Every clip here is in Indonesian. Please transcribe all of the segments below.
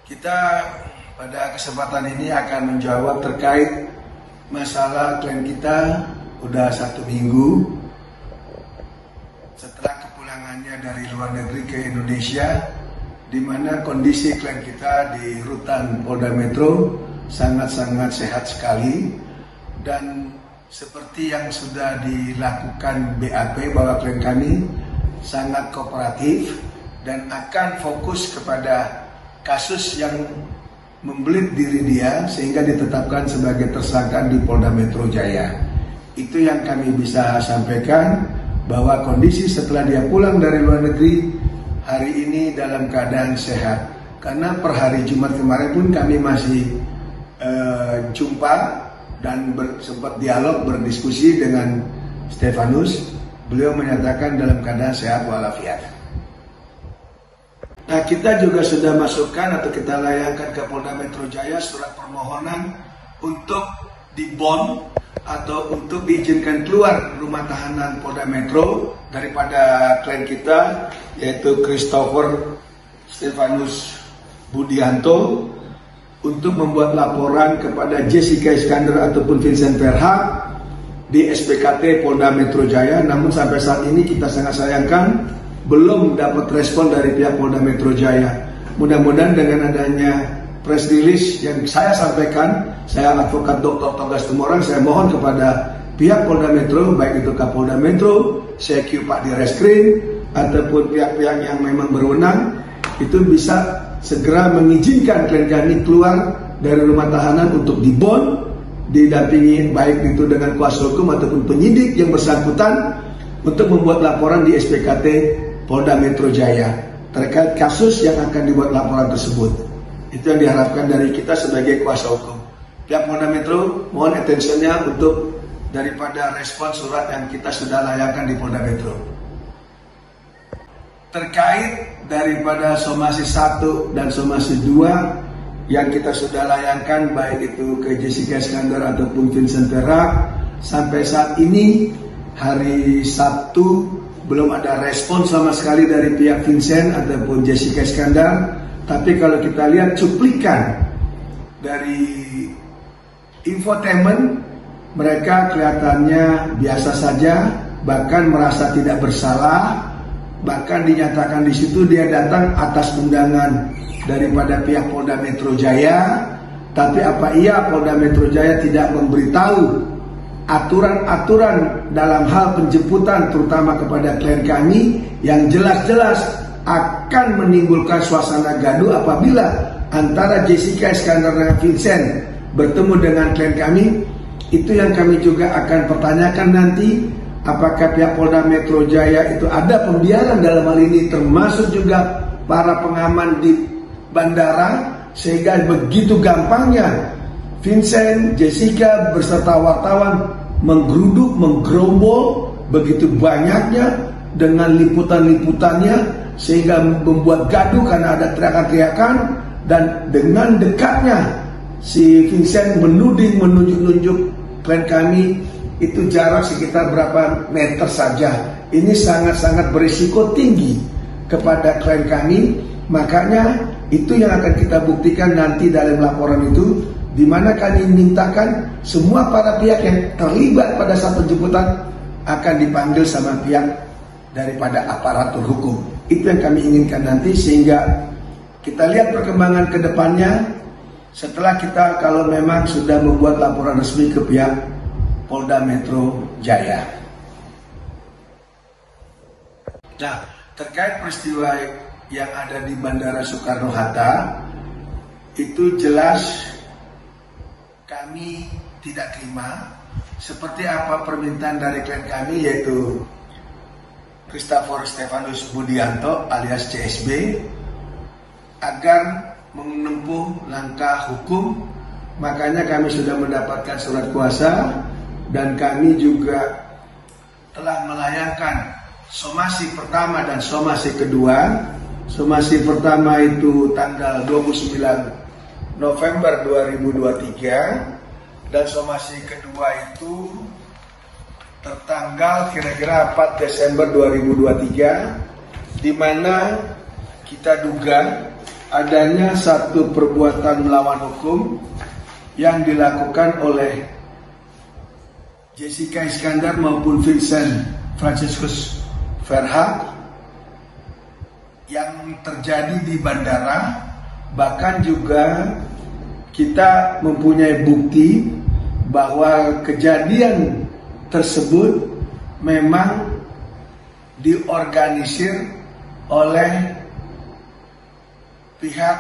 Kita pada kesempatan ini akan menjawab terkait masalah klien kita udah 1 minggu setelah kepulangannya dari luar negeri ke Indonesia, di mana kondisi klien kita di rutan Polda Metro sangat-sangat sehat sekali, dan seperti yang sudah dilakukan BAP bahwa klien kami sangat kooperatif dan akan fokus kepada kasus yang membelit diri dia sehingga ditetapkan sebagai tersangka di Polda Metro Jaya. Itu yang kami bisa sampaikan, bahwa kondisi setelah dia pulang dari luar negeri hari ini dalam keadaan sehat. Karena per hari Jumat kemarin pun kami masih jumpa dan sempat dialog berdiskusi dengan Stefanus. Beliau menyatakan dalam keadaan sehat walafiat. Nah, kita juga sudah masukkan atau kita layangkan ke Polda Metro Jaya surat permohonan untuk dibond atau untuk diizinkan keluar rumah tahanan Polda Metro daripada klien kita, yaitu Christopher Stefanus Budianto, untuk membuat laporan kepada Jessica Iskandar ataupun Vincent Verha di SPKT Polda Metro Jaya. Namun sampai saat ini kita sangat sayangkan belum dapat respon dari pihak Polda Metro Jaya. Mudah-mudahan dengan adanya press release yang saya sampaikan, saya advokat Dr. Togas Tumorang, saya mohon kepada pihak Polda Metro, baik itu Kapolda Metro, CQ Pak Direskrim, ataupun pihak-pihak yang memang berwenang, itu bisa segera mengizinkan klien kami keluar dari rumah tahanan untuk dibond, didampingi baik itu dengan kuasa hukum ataupun penyidik yang bersangkutan untuk membuat laporan di SPKT Polda Metro Jaya terkait kasus yang akan dibuat laporan tersebut. Itu yang diharapkan dari kita sebagai kuasa hukum. Pihak Polda Metro mohon attention-nya untuk daripada respon surat yang kita sudah layangkan di Polda Metro. Terkait daripada somasi 1 dan somasi 2 yang kita sudah layangkan baik itu ke Jessica Iskandar ataupun Vincent Verha, sampai saat ini hari Sabtu belum ada respon sama sekali dari pihak Vincent ataupun Jessica Iskandar. Tapi kalau kita lihat cuplikan dari infotainment, mereka kelihatannya biasa saja, bahkan merasa tidak bersalah. Bahkan dinyatakan di situ dia datang atas undangan daripada pihak Polda Metro Jaya. Tapi apa iya Polda Metro Jaya tidak memberitahu aturan-aturan dalam hal penjemputan terutama kepada klien kami yang jelas-jelas akan menimbulkan suasana gaduh apabila antara Jessica Iskandar dan Vincent bertemu dengan klien kami. Itu yang kami juga akan pertanyakan nanti, apakah pihak Polda Metro Jaya itu ada pembiaran dalam hal ini, termasuk juga para pengaman di bandara, sehingga begitu gampangnya Vincent, Jessica beserta wartawan menggeruduk, menggerombol begitu banyaknya dengan liputan-liputannya, sehingga membuat gaduh karena ada teriakan-teriakan. Dan dengan dekatnya si Vincent menuding, menunjuk-nunjuk klien kami, itu jarak sekitar berapa meter saja. Ini sangat-sangat berisiko tinggi kepada klien kami. Makanya itu yang akan kita buktikan nanti dalam laporan itu, di mana kami mintakan semua para pihak yang terlibat pada saat penjemputan akan dipanggil sama pihak daripada aparatur hukum. Itu yang kami inginkan nanti, sehingga kita lihat perkembangan ke depannya setelah kita kalau memang sudah membuat laporan resmi ke pihak Polda Metro Jaya. Nah, terkait peristiwa yang ada di Bandara Soekarno-Hatta, itu jelas kami tidak terima, seperti apa permintaan dari klien kami, yaitu Christopher Stefanus Budianto alias CSB, agar menempuh langkah hukum. Makanya kami sudah mendapatkan surat kuasa, dan kami juga telah melayangkan somasi pertama dan somasi kedua. Somasi pertama itu tanggal 29 November 2023, dan somasi kedua itu tertanggal kira-kira 4 Desember 2023, di mana kita duga adanya satu perbuatan melawan hukum yang dilakukan oleh Jessica Iskandar maupun Vincent Franciscus Verhaak yang terjadi di bandara. Bahkan juga kita mempunyai bukti bahwa kejadian tersebut memang diorganisir oleh pihak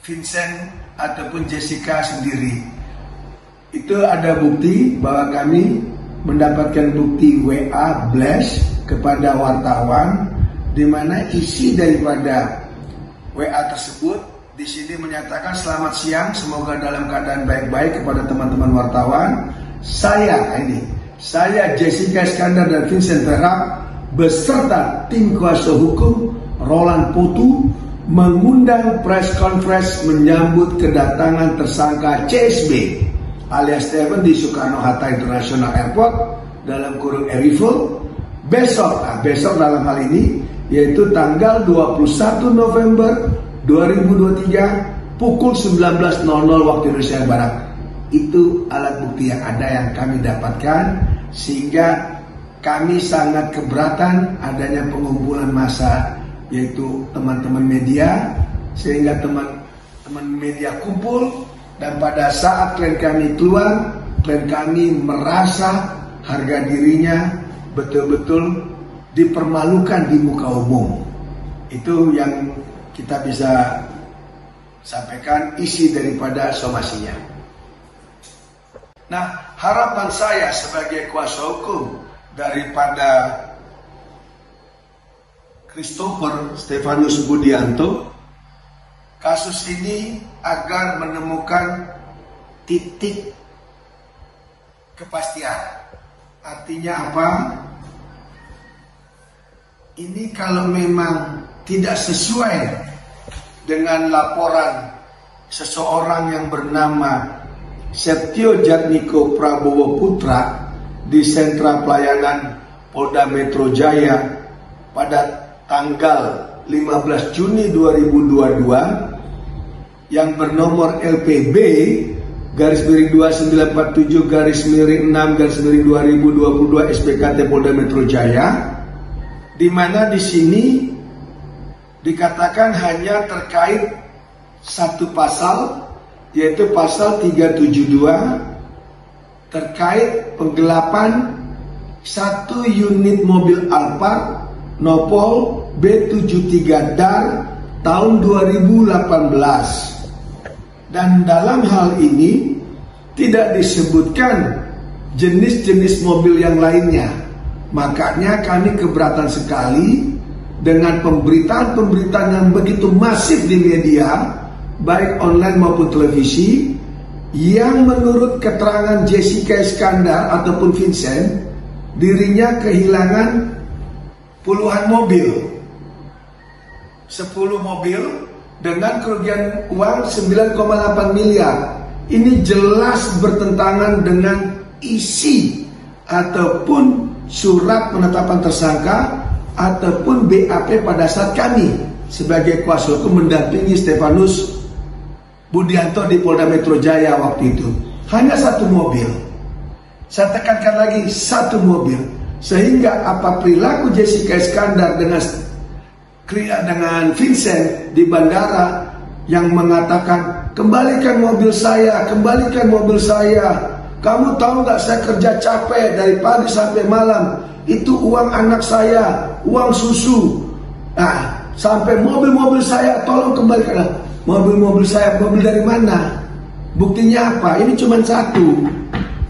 Vincent ataupun Jessica sendiri. Itu ada bukti bahwa kami mendapatkan bukti WA blast kepada wartawan, di mana isi daripada WA tersebut di sini menyatakan selamat siang, semoga dalam keadaan baik-baik kepada teman-teman wartawan. Saya Jessica Iskandar dan Vincent Verhaak beserta tim kuasa hukum Roland Potu mengundang press conference menyambut kedatangan tersangka CSB alias Stephen di Soekarno-Hatta International Airport dalam kurung Arrival besok dalam hal ini, yaitu tanggal 21 November 2023 pukul 19.00 waktu Indonesia Barat. Itu alat bukti yang ada yang kami dapatkan, sehingga kami sangat keberatan adanya pengumpulan massa, yaitu teman-teman media, sehingga teman-teman media kumpul. Dan pada saat klien kami keluar, klien kami merasa harga dirinya betul-betul dipermalukan di muka umum. Itu yang kita bisa sampaikan isi daripada somasinya. Nah, harapan saya sebagai kuasa hukum daripada Christopher Stefanus Budianto, kasus ini agar menemukan titik kepastian. Artinya apa? Ini kalau memang tidak sesuai dengan laporan seseorang yang bernama Setio Jatmiko Prabowo Putra di sentra pelayanan Polda Metro Jaya pada tanggal 15 Juni 2022 yang bernomor LPB _2947_6_2022 SPKT Polda Metro Jaya, di mana di sini dikatakan hanya terkait satu pasal, yaitu pasal 372 terkait penggelapan satu unit mobil Alphard Nopol B73 DAR tahun 2018. Dan dalam hal ini tidak disebutkan jenis-jenis mobil yang lainnya. Makanya kami keberatan sekali dengan pemberitaan-pemberitaan yang begitu masif di media, baik online maupun televisi, yang menurut keterangan Jessica Iskandar ataupun Vincent, dirinya kehilangan puluhan mobil, 10 mobil dengan kerugian uang 9,8 miliar. Ini jelas bertentangan dengan isi ataupun surat penetapan tersangka ataupun BAP pada saat kami sebagai kuasa hukum mendampingi Stefanus Budianto di Polda Metro Jaya waktu itu. Hanya satu mobil. Saya tekankan lagi, satu mobil. Sehingga apa perilaku Jessica Iskandar dengan Vincent di bandara yang mengatakan, kembalikan mobil saya, kamu tahu nggak saya kerja capek dari pagi sampai malam, itu uang anak saya, uang susu, nah sampai mobil saya tolong kembalikan. Mobil saya, mobil dari mana? Buktinya apa? Ini cuma satu,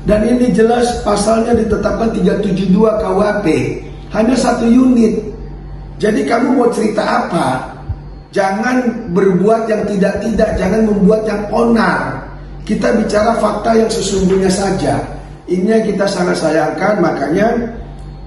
dan ini jelas pasalnya ditetapkan 372 KUHP, hanya satu unit. Jadi kamu mau cerita apa? Jangan berbuat yang tidak-tidak, jangan membuat yang onar. Kita bicara fakta yang sesungguhnya saja. Ini yang kita sangat sayangkan. Makanya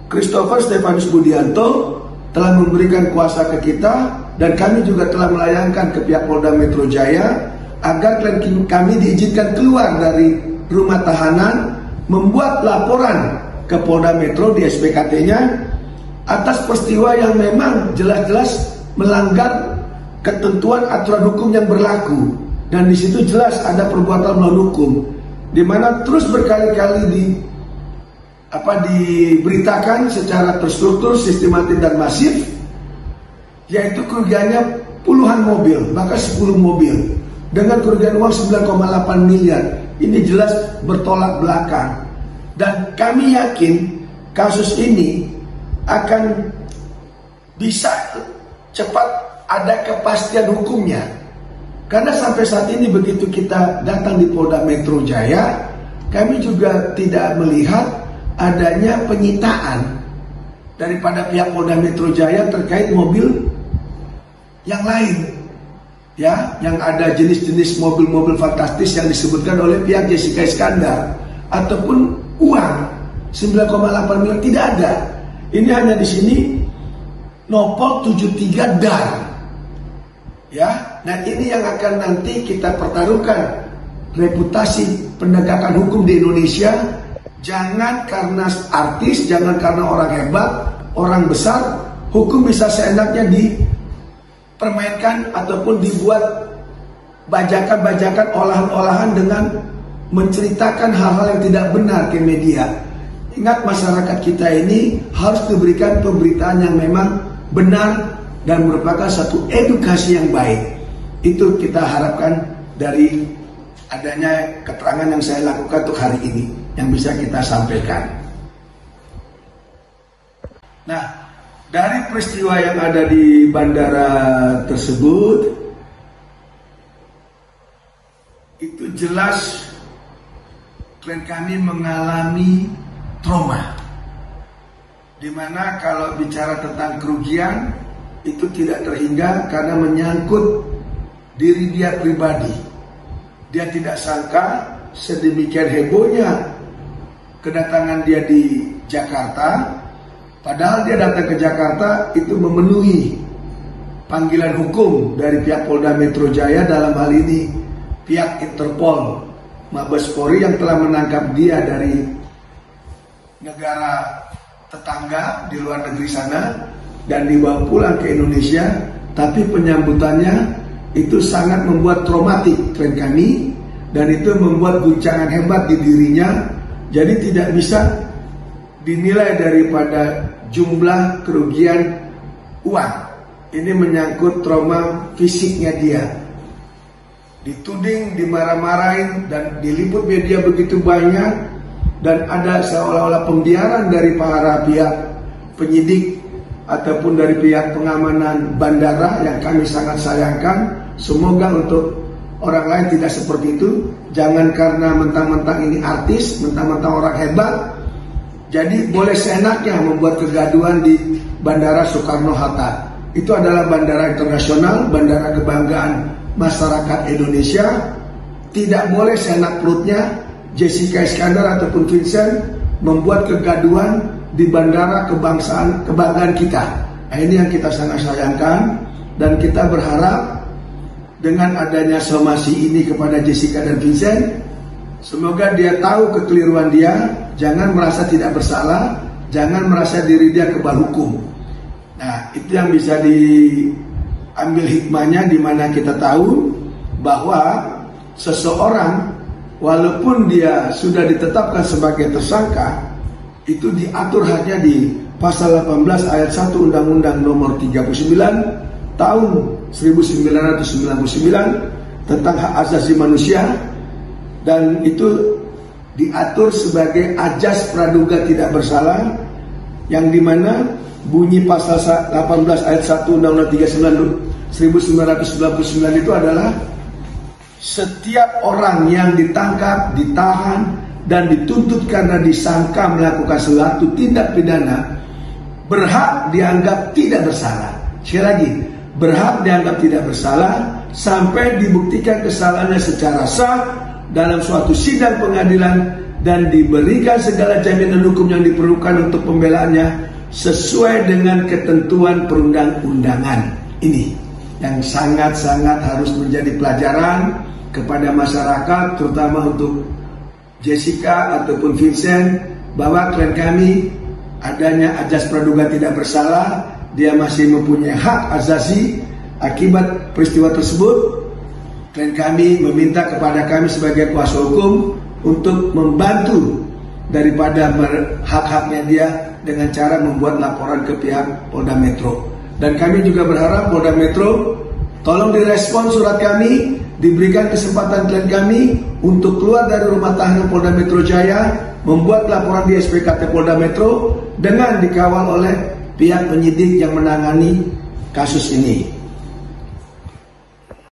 Christopher Stefanus Budianto telah memberikan kuasa ke kita, dan kami juga telah melayangkan ke pihak Polda Metro Jaya agar kami diizinkan keluar dari rumah tahanan, membuat laporan ke Polda Metro di SPKT-nya atas peristiwa yang memang jelas-jelas melanggar ketentuan aturan hukum yang berlaku, dan di situ jelas ada perbuatan melawan hukum, di mana terus berkali-kali diberitakan secara terstruktur, sistematis dan masif, yaitu kerugiannya puluhan mobil, bahkan 10 mobil dengan kerugian uang 9,8 miliar. Ini jelas bertolak belakang, dan kami yakin kasus ini akan bisa cepat ada kepastian hukumnya. Karena sampai saat ini begitu kita datang di Polda Metro Jaya, kami juga tidak melihat adanya penyitaan daripada pihak Polda Metro Jaya terkait mobil yang lain, ya, yang ada jenis-jenis mobil-mobil fantastis yang disebutkan oleh pihak Jessica Iskandar, ataupun uang 9,8 miliar, tidak ada. Ini hanya di sini nopol 73 dar. Ya, nah ini yang akan nanti kita pertaruhkan reputasi penegakan hukum di Indonesia. Jangan karena artis, jangan karena orang hebat, orang besar, hukum bisa seenaknya dipermainkan ataupun dibuat bajakan-bajakan, olahan-olahan dengan menceritakan hal-hal yang tidak benar ke media. Ingat, masyarakat kita ini harus diberikan pemberitaan yang memang benar dan merupakan satu edukasi yang baik. Itu kita harapkan dari adanya keterangan yang saya lakukan untuk hari ini, yang bisa kita sampaikan. Nah, dari peristiwa yang ada di bandara tersebut, itu jelas klien kami mengalami trauma, dimana kalau bicara tentang kerugian itu tidak terhingga karena menyangkut diri dia pribadi. Dia tidak sangka sedemikian hebohnya kedatangan dia di Jakarta, padahal dia datang ke Jakarta itu memenuhi panggilan hukum dari pihak Polda Metro Jaya, dalam hal ini pihak Interpol Mabes Polri yang telah menangkap dia dari negara tetangga di luar negeri sana dan dibawa pulang ke Indonesia. Tapi penyambutannya itu sangat membuat traumatik klien kami, dan itu membuat guncangan hebat di dirinya. Jadi tidak bisa dinilai daripada jumlah kerugian uang. Ini menyangkut trauma fisiknya dia. Dituding, dimarah-marahin, dan diliput media begitu banyak, dan ada seolah-olah pembiaran dari para pihak penyidik ataupun dari pihak pengamanan bandara yang kami sangat sayangkan. Semoga untuk orang lain tidak seperti itu. Jangan karena mentang-mentang ini artis, mentang-mentang orang hebat, jadi boleh seenaknya membuat kegaduhan di Bandara Soekarno-Hatta. Itu adalah bandara internasional, bandara kebanggaan masyarakat Indonesia. Tidak boleh seenak perutnya Jessica Iskandar ataupun Vincent membuat kegaduhan di bandara kebanggaan kita. Nah, ini yang kita sangat sayangkan, dan kita berharap dengan adanya somasi ini kepada Jessica dan Vincent, semoga dia tahu kekeliruan dia, jangan merasa tidak bersalah, jangan merasa diri dia kebal hukum. Nah, itu yang bisa diambil hikmahnya, di mana kita tahu bahwa seseorang walaupun dia sudah ditetapkan sebagai tersangka, itu diatur hanya di pasal 18 ayat 1 Undang-Undang Nomor 39 tahun 1999 tentang hak asasi manusia, dan itu diatur sebagai ajas praduga tidak bersalah, yang dimana bunyi pasal 18 ayat 1 Undang-Undang 1999 itu adalah setiap orang yang ditangkap, ditahan, dan dituntut karena disangka melakukan suatu tindak pidana berhak dianggap tidak bersalah. Sekali lagi, berhak dianggap tidak bersalah sampai dibuktikan kesalahannya secara sah dalam suatu sidang pengadilan, dan diberikan segala jaminan hukum yang diperlukan untuk pembelaannya sesuai dengan ketentuan perundang-undangan. Ini yang sangat-sangat harus menjadi pelajaran kepada masyarakat, terutama untuk Jessica ataupun Vincent, bahwa klien kami adanya ajas praduga tidak bersalah, dia masih mempunyai hak asasi Akibat peristiwa tersebut, klien kami meminta kepada kami sebagai kuasa hukum untuk membantu daripada hak-haknya dia dengan cara membuat laporan ke pihak Polda Metro. Dan kami juga berharap Polda Metro tolong direspon surat kami, diberikan kesempatan klien kami untuk keluar dari rumah tahanan Polda Metro Jaya, membuat laporan di SPKT Polda Metro dengan dikawal oleh pihak penyidik yang menangani kasus ini.